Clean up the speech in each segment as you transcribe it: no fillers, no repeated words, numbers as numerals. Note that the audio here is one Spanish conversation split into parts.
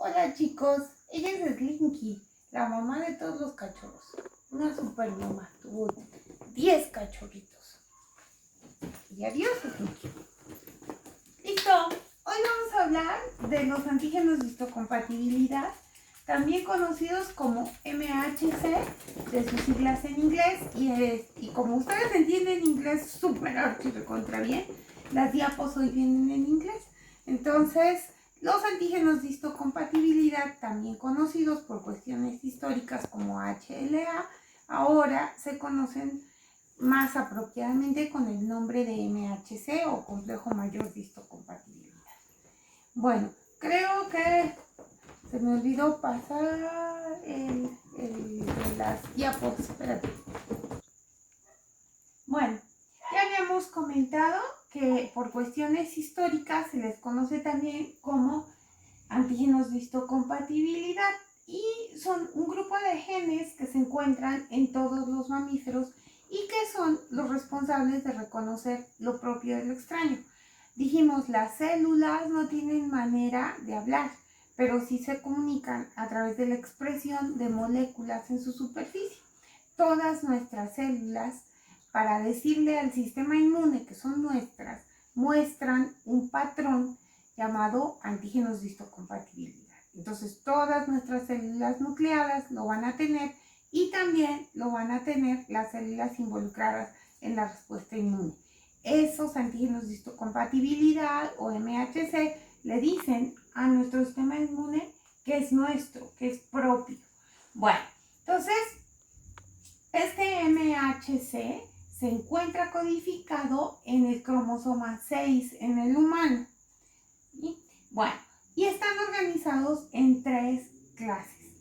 Hola chicos, ella es Slinky, la mamá de todos los cachorros. Una super mamá, tuvo 10 cachorritos. Y adiós, Slinky. Listo, hoy vamos a hablar de los antígenos de histocompatibilidad, también conocidos como MHC, de sus siglas en inglés. Y como ustedes entienden inglés súper archirecontra bien, las diapos hoy vienen en inglés. Entonces, los antígenos de histocompatibilidad, también conocidos por cuestiones históricas como HLA, ahora se conocen más apropiadamente con el nombre de MHC o complejo mayor de histocompatibilidad. Bueno, creo que se me olvidó pasar las diapos. Espérate. Bueno, ya habíamos comentado que por cuestiones históricas se les conoce también como antígenos de histocompatibilidad y son un grupo de genes que se encuentran en todos los mamíferos y que son los responsables de reconocer lo propio de lo extraño. Dijimos, las células no tienen manera de hablar, pero sí se comunican a través de la expresión de moléculas en su superficie. Todas nuestras células, para decirle al sistema inmune que son nuestras, muestran un patrón llamado antígenos de histocompatibilidad. Entonces, todas nuestras células nucleadas lo van a tener y también lo van a tener las células involucradas en la respuesta inmune. Esos antígenos de histocompatibilidad o MHC le dicen a nuestro sistema inmune que es nuestro, que es propio. Bueno, entonces, este MHC se encuentra codificado en el cromosoma 6 en el humano. Bueno, y están organizados en 3 clases.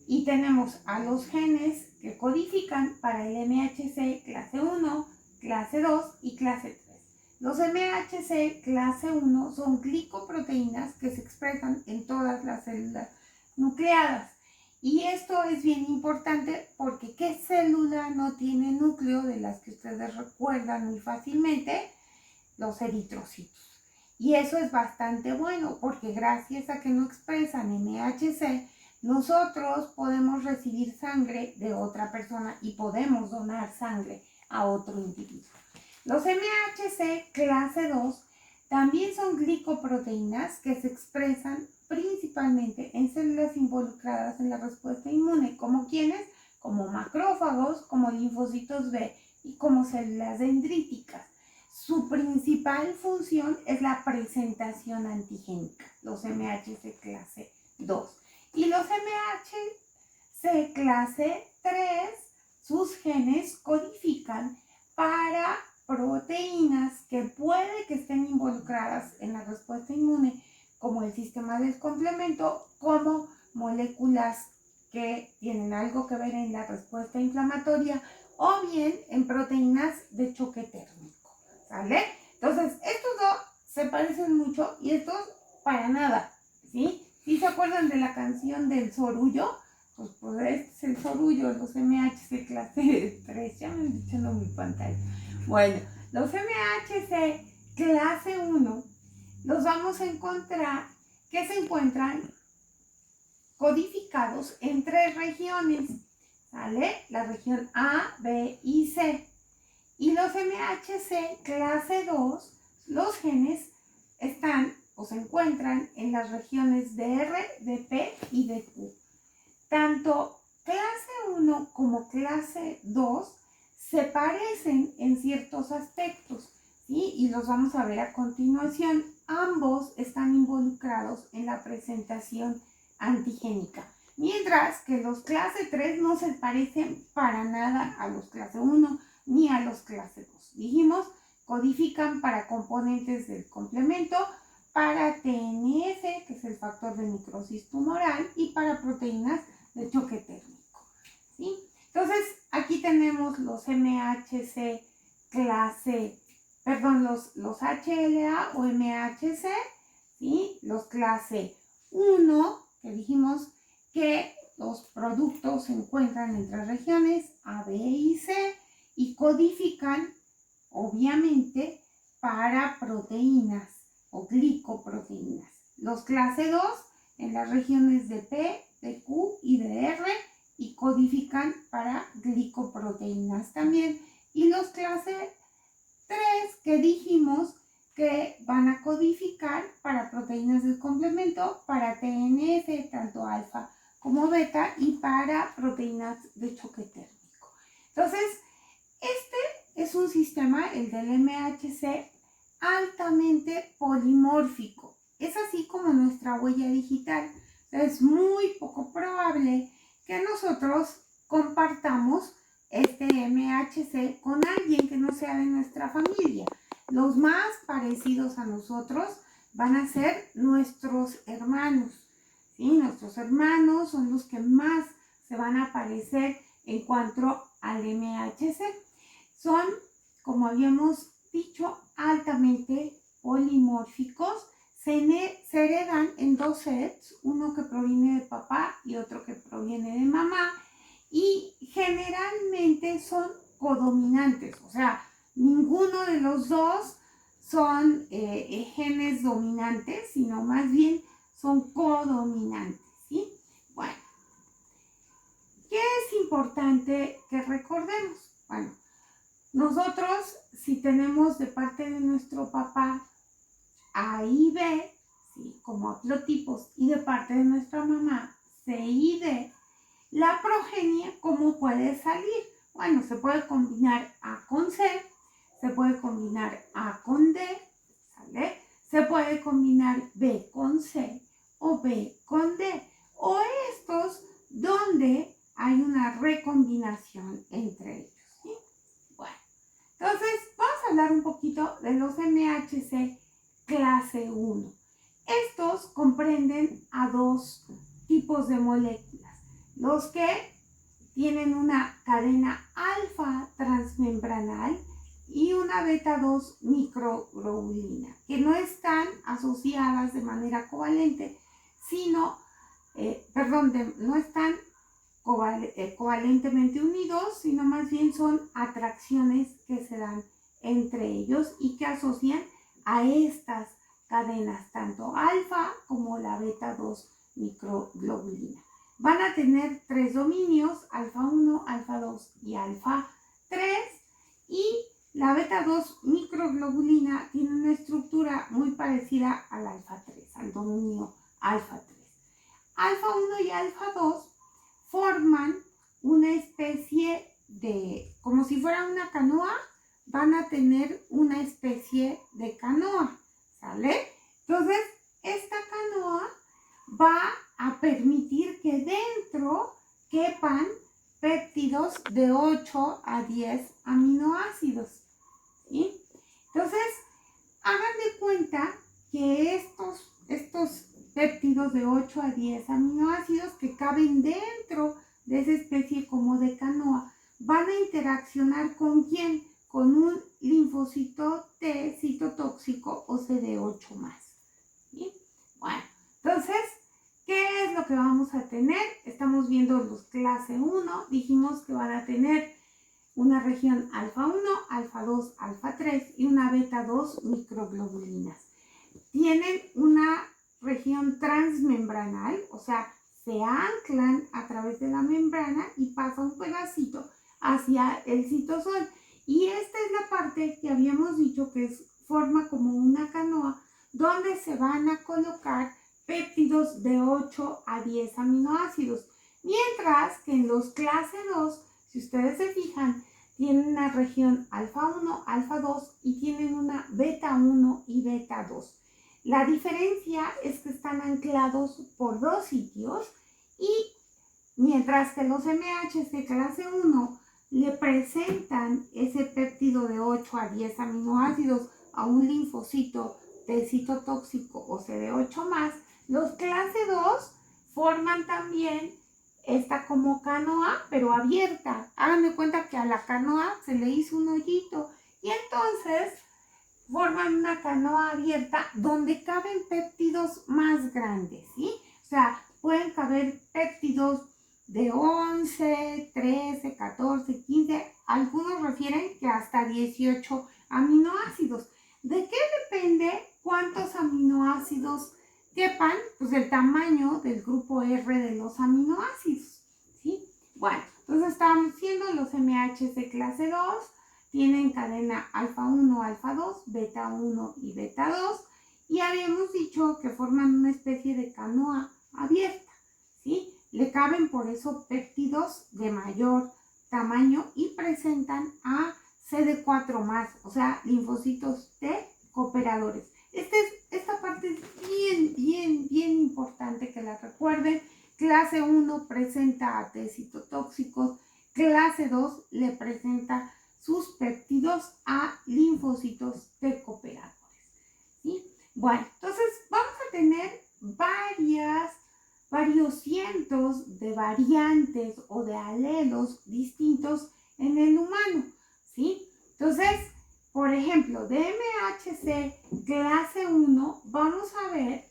Y tenemos a los genes que codifican para el MHC clase 1, clase 2 y clase 3. Los MHC clase 1 son glicoproteínas que se expresan en todas las células nucleadas. Y esto es bien importante porque ¿qué célula no tiene núcleo de las que ustedes recuerdan muy fácilmente? Los eritrocitos. Y eso es bastante bueno porque gracias a que no expresan MHC, nosotros podemos recibir sangre de otra persona y podemos donar sangre a otro individuo. Los MHC clase 2 también son glicoproteínas que se expresan principalmente en células involucradas en la respuesta inmune, como quienes, como macrófagos, como linfocitos B y como células dendríticas. Su principal función es la presentación antigénica, los MHC clase 2. Y los MHC clase 3, sus genes codifican para proteínas que puede que estén involucradas en la respuesta inmune, como el sistema del complemento, como moléculas que tienen algo que ver en la respuesta inflamatoria o bien en proteínas de choque térmico, ¿sale? Entonces, estos dos se parecen mucho y estos para nada, ¿sí? ¿Sí se acuerdan de la canción del sorullo? Pues este es el sorullo, los MHC clase 3, ya me han dicho en mi pantalla. Bueno, los MHC clase 1 los vamos a encontrar que se encuentran codificados en 3 regiones, ¿sale? La región A, B y C. Y los MHC clase 2, los genes están o se encuentran en las regiones de R, de P y de Q. Tanto clase 1 como clase 2 se parecen en ciertos aspectos, ¿sí? Y los vamos a ver a continuación. Ambos están involucrados en la presentación antigénica, mientras que los clase 3 no se parecen para nada a los clase 1 ni a los clase 2. Dijimos, codifican para componentes del complemento, para TNF, que es el factor de necrosis tumoral, y para proteínas de choque térmico, ¿sí? Entonces, aquí tenemos los MHC clase, los HLA o MHC, ¿sí? Los clase 1, que dijimos que los productos se encuentran entre regiones A, B y C y codifican, obviamente, para proteínas o glicoproteínas. Los clase 2 en las regiones de P, de Q y de R y codifican para glicoproteínas también. Y los clase 3 que dijimos que van a codificar para proteínas del complemento, para TNF, tanto alfa como beta, y para proteínas de choque térmico. Entonces, este es un sistema, el del MHC, altamente polimórfico. Es así como nuestra huella digital. Es muy poco probable que nosotros compartamos este MHC con alguien que no sea de nuestra familia. Los más parecidos a nosotros van a ser nuestros hermanos, ¿sí? Nuestros hermanos son los que más se van a parecer en cuanto al MHC. Son, como habíamos dicho, altamente polimórficos. Se heredan en 2 sets, uno que proviene de papá y otro que proviene de mamá, y generalmente son codominantes, o sea, ninguno de los dos son genes dominantes, sino más bien son codominantes, ¿sí? Bueno, ¿qué es importante que recordemos? Bueno, nosotros, si tenemos de parte de nuestro papá A y B, ¿sí?, como haplotipos, y de parte de nuestra mamá C y D, la progenie, ¿cómo puede salir? Bueno, se puede combinar A con C, se puede combinar A con D, ¿sale? Se puede combinar B con C o B con D, o estos donde hay una recombinación entre ellos, ¿sí? Bueno, entonces vamos a hablar un poquito de los MHC clase 1. Estos comprenden a 2 tipos de moléculas. Los que tienen una cadena alfa transmembranal y una beta 2 microglobulina, que no están asociadas de manera covalente, sino, no están covalentemente unidos, sino más bien son atracciones que se dan entre ellos y que asocian a estas cadenas, tanto alfa como la beta 2 microglobulina. Van a tener 3 dominios, alfa 1, alfa 2 y alfa 3, y la beta 2 microglobulina tiene una estructura muy parecida al alfa 3, al dominio alfa 3. Alfa 1 y alfa 2 forman una especie de, como si fuera una canoa, van a tener una especie de canoa, ¿sale? Entonces, esta canoa va a permitir que dentro quepan péptidos de 8 a 10 aminoácidos, ¿sí? Entonces, hagan de cuenta que estos péptidos de 8 a 10 aminoácidos que caben dentro de esa especie como de canoa van a interaccionar ¿con quién? Con un linfocito T citotóxico o CD8 más, ¿sí? Bueno, entonces, ¿qué es lo que vamos a tener? Estamos viendo los clase 1, dijimos que van a tener una región alfa 1, alfa 2, alfa 3 y una beta 2 microglobulinas. Tienen una región transmembranal, o sea, se anclan a través de la membrana y pasa un pedacito hacia el citosol. Y esta es la parte que habíamos dicho que forma como una canoa donde se van a colocar péptidos de 8 a 10 aminoácidos. Mientras que en los clase 2, si ustedes se fijan, tienen una región alfa 1, alfa 2 y tienen una beta 1 y beta 2. La diferencia es que están anclados por 2 sitios, y mientras que los MHC clase 1 le presentan ese péptido de 8 a 10 aminoácidos a un linfocito de citotóxico o CD8 más, los clase 2 forman también esta como canoa, pero abierta. Háganme cuenta que a la canoa se le hizo un hoyito y entonces forman una canoa abierta donde caben péptidos más grandes, ¿sí? O sea, pueden caber péptidos de 11, 13, 14, 15, algunos refieren que hasta 18 aminoácidos. ¿De qué depende cuántos aminoácidos quepan pues el tamaño del grupo R de los aminoácidos, ¿sí? Bueno, entonces estamos viendo los MHC clase 2, tienen cadena alfa 1, alfa 2, beta 1 y beta 2, y habíamos dicho que forman una especie de canoa abierta, ¿sí? Le caben por eso péptidos de mayor tamaño y presentan a CD4+, o sea, linfocitos T cooperadores. Esta parte es bien importante que la recuerden. Clase 1 presenta a T citotóxicos, clase 2 le presenta sus péptidos a linfocitos T cooperadores, ¿sí? Bueno, entonces vamos a tener varios cientos de variantes o de alelos distintos en el humano, ¿sí? Entonces, por ejemplo, de MHC clase 1, vamos a ver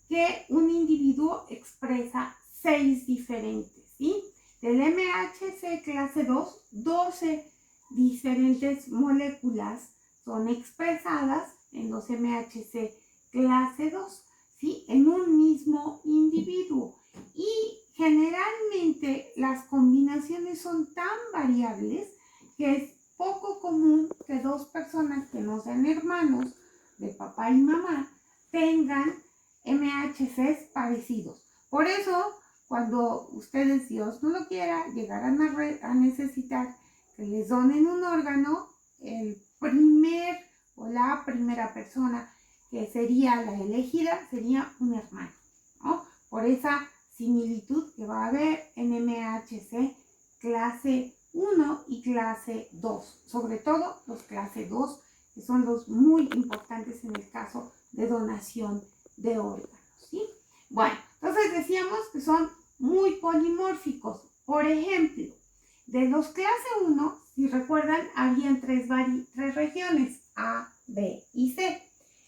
que un individuo expresa 6 diferentes, ¿sí? Del MHC clase 2, 12 diferentes moléculas son expresadas en los MHC clase 2, ¿sí? En un mismo individuo. Y generalmente las combinaciones son tan variables que es poco común que dos personas que no sean hermanos de papá y mamá tengan MHCs parecidos. Por eso, cuando ustedes, Dios no lo quiera, llegaran a necesitar que les donen un órgano, el primer o la primera persona que sería la elegida sería un hermano, ¿no? Por esa similitud que va a haber en MHC clase 1 y clase 2, sobre todo los clase 2, que son los muy importantes en el caso de donación de órganos, ¿sí? Bueno, entonces decíamos que son muy polimórficos. Por ejemplo, de los clase 1, si recuerdan, habían tres regiones, A, B y C.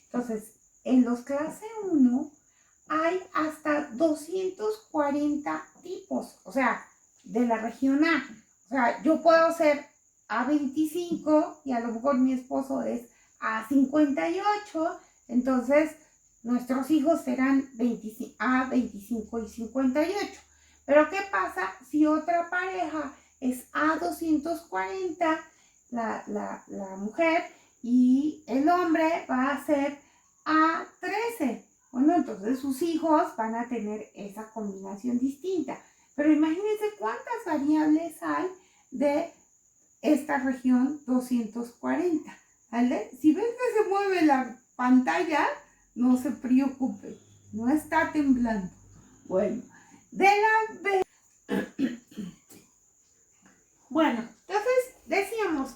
Entonces, en los clase 1 hay hasta 240 tipos, o sea, de la región A. O sea, yo puedo ser A25 y a lo mejor mi esposo es A58, entonces nuestros hijos serán A25 y 58. Pero ¿qué pasa si otra pareja es A240, la mujer, y el hombre va a ser A13? Bueno, entonces sus hijos van a tener esa combinación distinta. Pero imagínense cuántas variables hay de esta región 240, ¿vale? Si ven que se mueve la pantalla, no se preocupe, no está temblando. Bueno, de la bueno, entonces decíamos,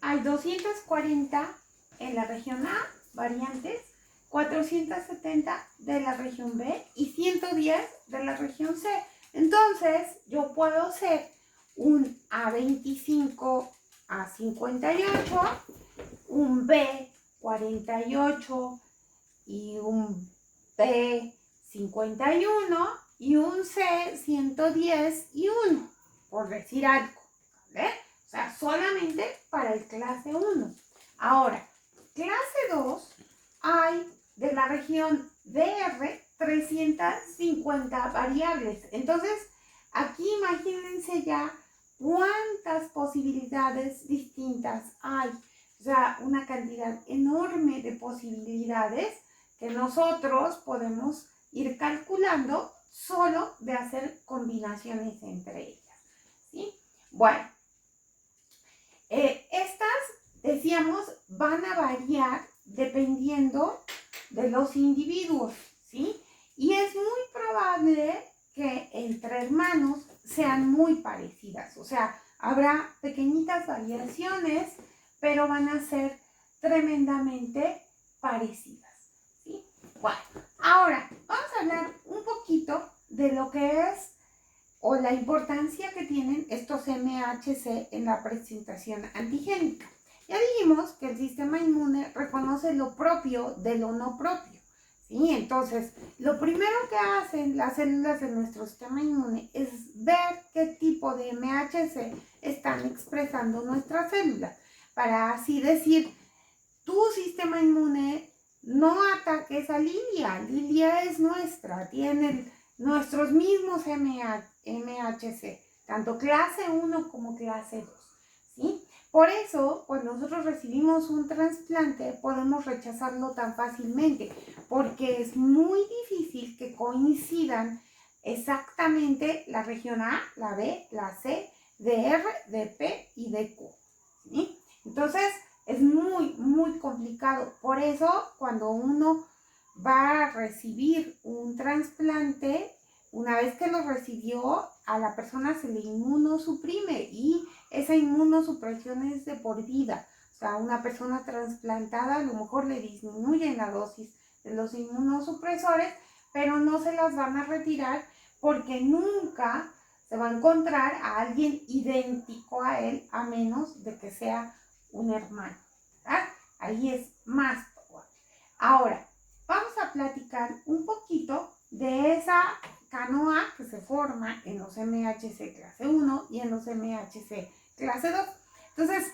hay 240 en la región A, variantes, 470 de la región B y 110 de la región C. Entonces, yo puedo ser un A25, A58, un B48 y un B51 y un C110 y 1, por decir algo, ¿vale? O sea, solamente para el clase 1. Ahora, clase 2 hay de la región DR 350 variables. Entonces, aquí imagínense ya cuántas posibilidades distintas hay. O sea, una cantidad enorme de posibilidades que nosotros podemos ir calculando solo de hacer combinaciones entre ellas, ¿sí? Bueno, estas, decíamos, van a variar dependiendo de los individuos, ¿sí? Y es muy probable que entre hermanos sean muy parecidas, o sea, habrá pequeñitas variaciones, pero van a ser tremendamente parecidas, ¿sí? Bueno, ahora vamos a hablar un poquito de lo que es o la importancia que tienen estos MHC en la presentación antigénica. Ya dijimos que el sistema inmune reconoce lo propio de lo no propio, ¿sí? Entonces, lo primero que hacen las células de nuestro sistema inmune es ver qué tipo de MHC están expresando nuestras células, para así decir, tu sistema inmune no ataques a Lilia. Lilia es nuestra, tiene nuestros mismos MHC, tanto clase 1 como clase 2, ¿sí? Por eso, cuando nosotros recibimos un trasplante, podemos rechazarlo tan fácilmente, porque es muy difícil que coincidan exactamente la región A, la B, la C, de R, de P y de Q, ¿sí? Entonces, es muy complicado. Por eso, cuando uno va a recibir un trasplante, una vez que lo recibió, a la persona se le inmunosuprime y esa inmunosupresión es de por vida. O sea, una persona trasplantada a lo mejor le disminuyen la dosis de los inmunosupresores, pero no se las van a retirar porque nunca se va a encontrar a alguien idéntico a él, a menos de que sea un hermano, ¿verdad? Ahí es más probable. Ahora, vamos a platicar un poquito de esa canoa que se forma en los MHC clase 1 y en los MHC clase 2. Entonces,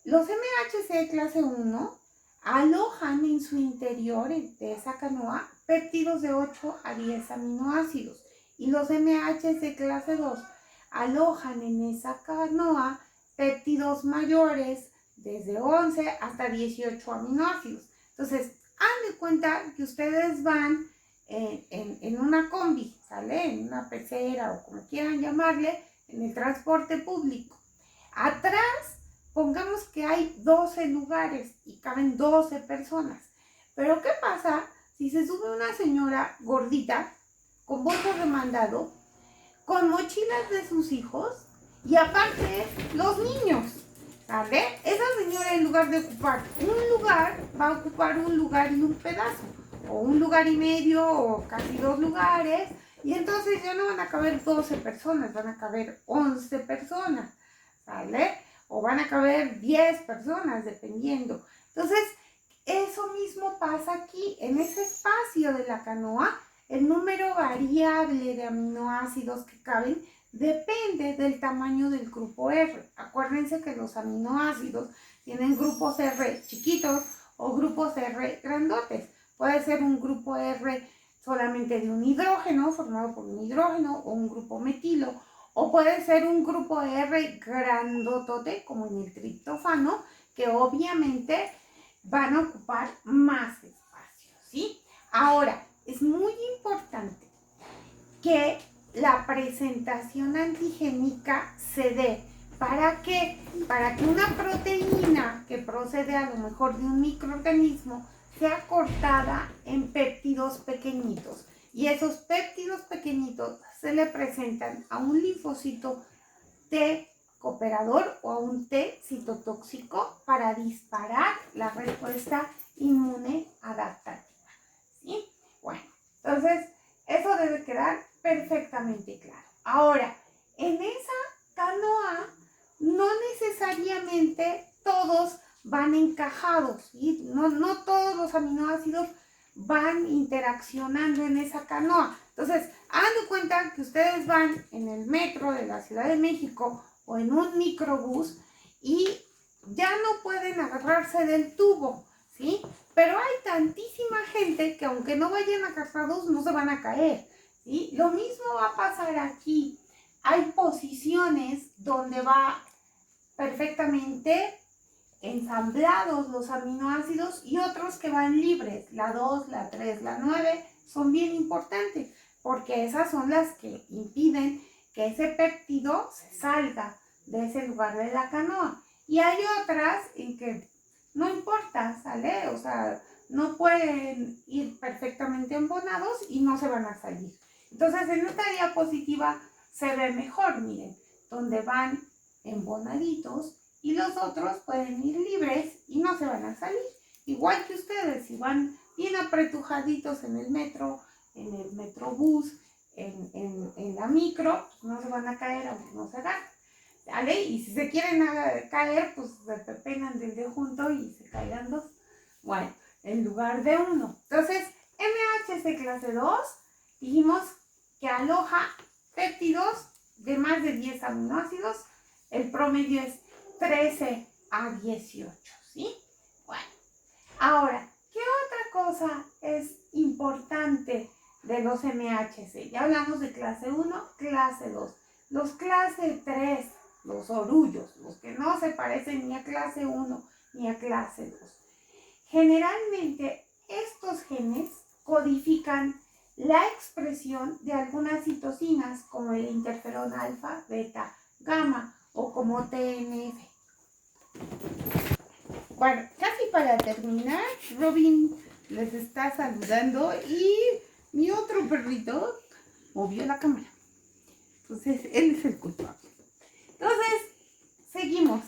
los MHC clase 1 alojan en su interior de esa canoa péptidos de 8 a 10 aminoácidos y los MHC clase 2 alojan en esa canoa péptidos mayores desde 11 hasta 18 aminoácidos. Entonces, hagan de cuenta que ustedes van en una combi, ¿sale? En una pecera o como quieran llamarle, en el transporte público. Atrás, pongamos que hay 12 lugares y caben 12 personas. Pero ¿qué pasa si se sube una señora gordita con bolsos de mandado, con mochilas de sus hijos y aparte los niños? ¿Sale? Esa señora, en lugar de ocupar un lugar, va a ocupar un lugar y un pedazo, o un lugar y medio, o casi 2 lugares, y entonces ya no van a caber 12 personas, van a caber 11 personas, ¿sale? O van a caber 10 personas, dependiendo. Entonces, eso mismo pasa aquí, en ese espacio de la canoa, el número variable de aminoácidos que caben depende del tamaño del grupo R. Acuérdense que los aminoácidos tienen grupos R chiquitos o grupos R grandotes. Puede ser un grupo R solamente de un hidrógeno, formado por un hidrógeno, o un grupo metilo, o puede ser un grupo R grandotote, como en el triptófano, que obviamente van a ocupar más espacio, ¿sí? Ahora, es muy importante que la presentación antigénica se dé. ¿Para qué? Para que una proteína que procede a lo mejor de un microorganismo sea cortada en péptidos pequeñitos. Y esos péptidos pequeñitos se le presentan a un linfocito T cooperador o a un T citotóxico para disparar la respuesta inmune adaptativa, ¿sí? Bueno, entonces eso debe quedar perfectamente claro. Ahora, en esa canoa no necesariamente todos van encajados, ¿sí? No todos los aminoácidos van interaccionando en esa canoa. Entonces, hagan de cuenta que ustedes van en el metro de la Ciudad de México o en un microbús y ya no pueden agarrarse del tubo, ¿sí? Pero hay tantísima gente que aunque no vayan agarrados no se van a caer, ¿sí? Lo mismo va a pasar aquí. Hay posiciones donde va perfectamente ensamblados los aminoácidos y otros que van libres. La 2, la 3, la 9 son bien importantes porque esas son las que impiden que ese péptido se salga de ese lugar de la canoa. Y hay otras en que no importa, ¿sale? O sea, no pueden ir perfectamente embonados y no se van a salir. Entonces, en esta diapositiva se ve mejor, miren, donde van embonaditos y los otros pueden ir libres y no se van a salir. Igual que ustedes, si van bien apretujaditos en el metro, en el metrobús, en la micro, pues no se van a caer aunque no se agarren, ¿vale? Y si se quieren caer, pues se pegan del de junto y se caigan dos. Bueno, en lugar de uno. Entonces, MHC clase 2, dijimos que aloja péptidos de más de 10 aminoácidos. El promedio es 13 a 18, ¿sí? Bueno, ahora, ¿Qué otra cosa es importante de los MHC? Ya hablamos de clase 1, clase 2. Los clase 3, los orullos, los que no se parecen ni a clase 1 ni a clase 2. Generalmente estos genes codifican la expresión de algunas citocinas como el interferón alfa, beta, gamma o como TNF. Bueno, casi para terminar, Robin les está saludando y mi otro perrito movió la cámara. Entonces, él es el culpable. Entonces, seguimos.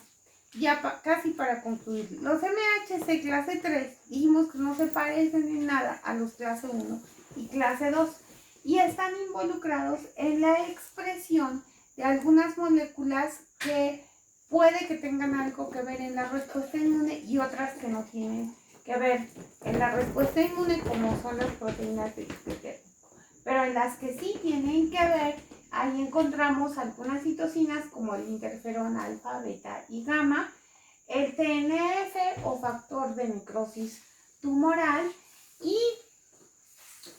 Ya casi para concluir. Los MHC clase 3 dijimos que no se parecen en nada a los clase 1 y clase 2 y están involucrados en la expresión de algunas moléculas que puede que tengan algo que ver en la respuesta inmune y otras que no tienen que ver en la respuesta inmune, como son las proteínas de disco térmico. Pero en las que sí tienen que ver, ahí encontramos algunas citocinas como el interferón alfa, beta y gamma, el TNF o factor de necrosis tumoral, y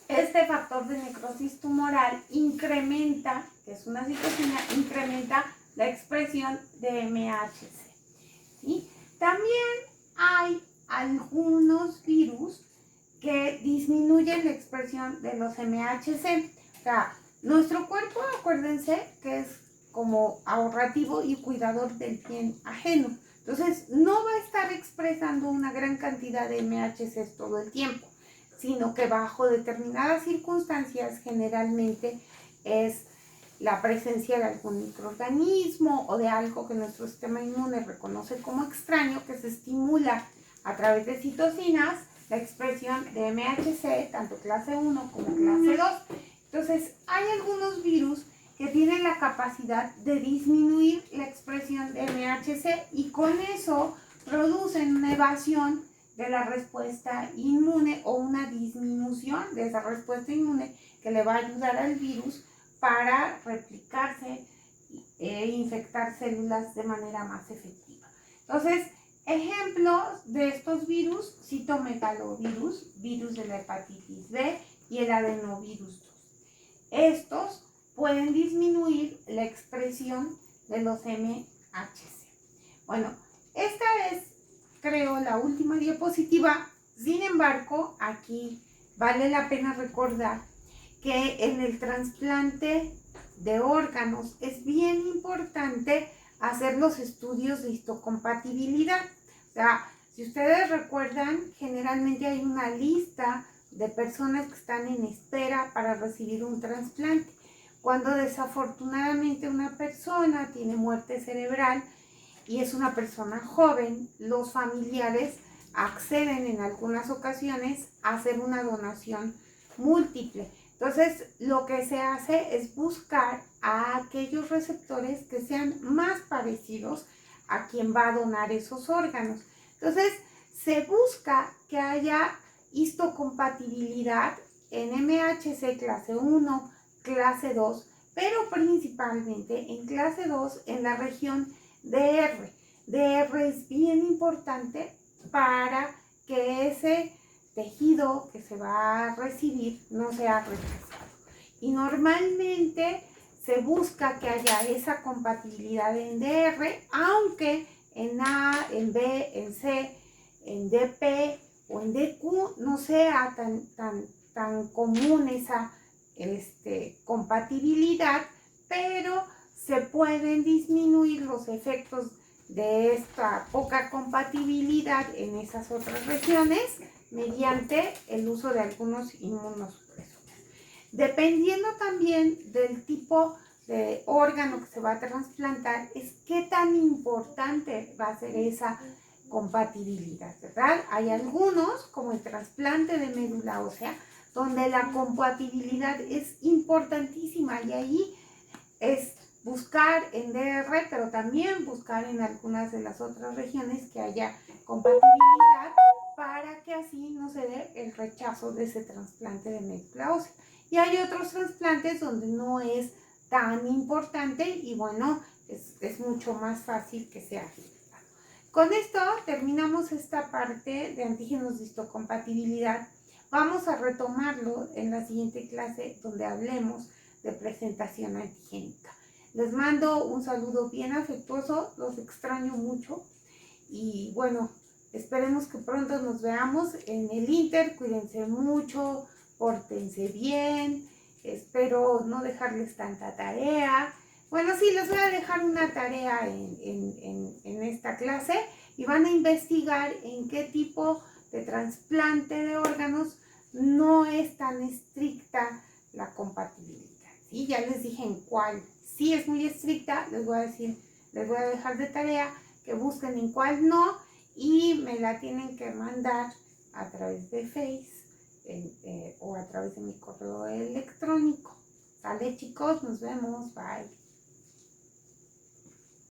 este factor de necrosis tumoral incrementa, que es una citocina, incrementa la expresión de MHC. ¿Sí? También hay algunos virus que disminuyen la expresión de los MHC. O sea, nuestro cuerpo, acuérdense que es como ahorrativo y cuidador del bien ajeno. Entonces, no va a estar expresando una gran cantidad de MHC todo el tiempo, sino que bajo determinadas circunstancias generalmente es la presencia de algún microorganismo o de algo que nuestro sistema inmune reconoce como extraño, que se estimula a través de citocinas la expresión de MHC, tanto clase 1 como clase 2. Entonces, hay algunos virus que tienen la capacidad de disminuir la expresión de MHC y con eso producen una evasión de la respuesta inmune o una disminución de esa respuesta inmune que le va a ayudar al virus para replicarse e infectar células de manera más efectiva. Entonces, ejemplos de estos virus: citomegalovirus, virus de la hepatitis B y el adenovirus 2. Estos pueden disminuir la expresión de los MHC. Bueno, esta es, creo, la última diapositiva. Sin embargo, aquí vale la pena recordar que en el trasplante de órganos es bien importante hacer los estudios de histocompatibilidad. O sea, si ustedes recuerdan, generalmente hay una lista de personas que están en espera para recibir un trasplante. Cuando desafortunadamente una persona tiene muerte cerebral y es una persona joven, los familiares acceden en algunas ocasiones a hacer una donación múltiple. Entonces, lo que se hace es buscar a aquellos receptores que sean más parecidos a quien va a donar esos órganos. Entonces, se busca que haya histocompatibilidad en MHC clase 1, clase 2, pero principalmente en clase 2 en la región DR. DR es bien importante para que ese tejido que se va a recibir no sea rechazado. Y normalmente se busca que haya esa compatibilidad en DR, aunque en A, en B, en C, en DP o en DQ no sea tan común esa compatibilidad, pero se pueden disminuir los efectos de esta poca compatibilidad en esas otras regiones mediante el uso de algunos inmunosupresores. Dependiendo también del tipo de órgano que se va a trasplantar, es qué tan importante va a ser esa compatibilidad, ¿verdad? Hay algunos, como el trasplante de médula ósea, donde la compatibilidad es importantísima y ahí es buscar en DR, pero también buscar en algunas de las otras regiones que haya compatibilidad para que así no se dé el rechazo de ese trasplante de médula ósea. Y hay otros trasplantes donde no es tan importante y bueno, es mucho más fácil que sea. Con esto terminamos esta parte de antígenos de histocompatibilidad. Vamos a retomarlo en la siguiente clase donde hablemos de presentación antigénica. Les mando un saludo bien afectuoso, los extraño mucho y bueno, esperemos que pronto nos veamos en el Inter. Cuídense mucho, pórtense bien, espero no dejarles tanta tarea. Bueno, sí, les voy a dejar una tarea en esta clase y van a investigar en qué tipo de trasplante de órganos no es tan estricta la compatibilidad. ¿Sí? Ya les dije en cuál sí es muy estricta, les voy a dejar de tarea que busquen en cuál no y me la tienen que mandar a través de Face o a través de mi correo electrónico. ¿Sale, chicos? Nos vemos. Bye.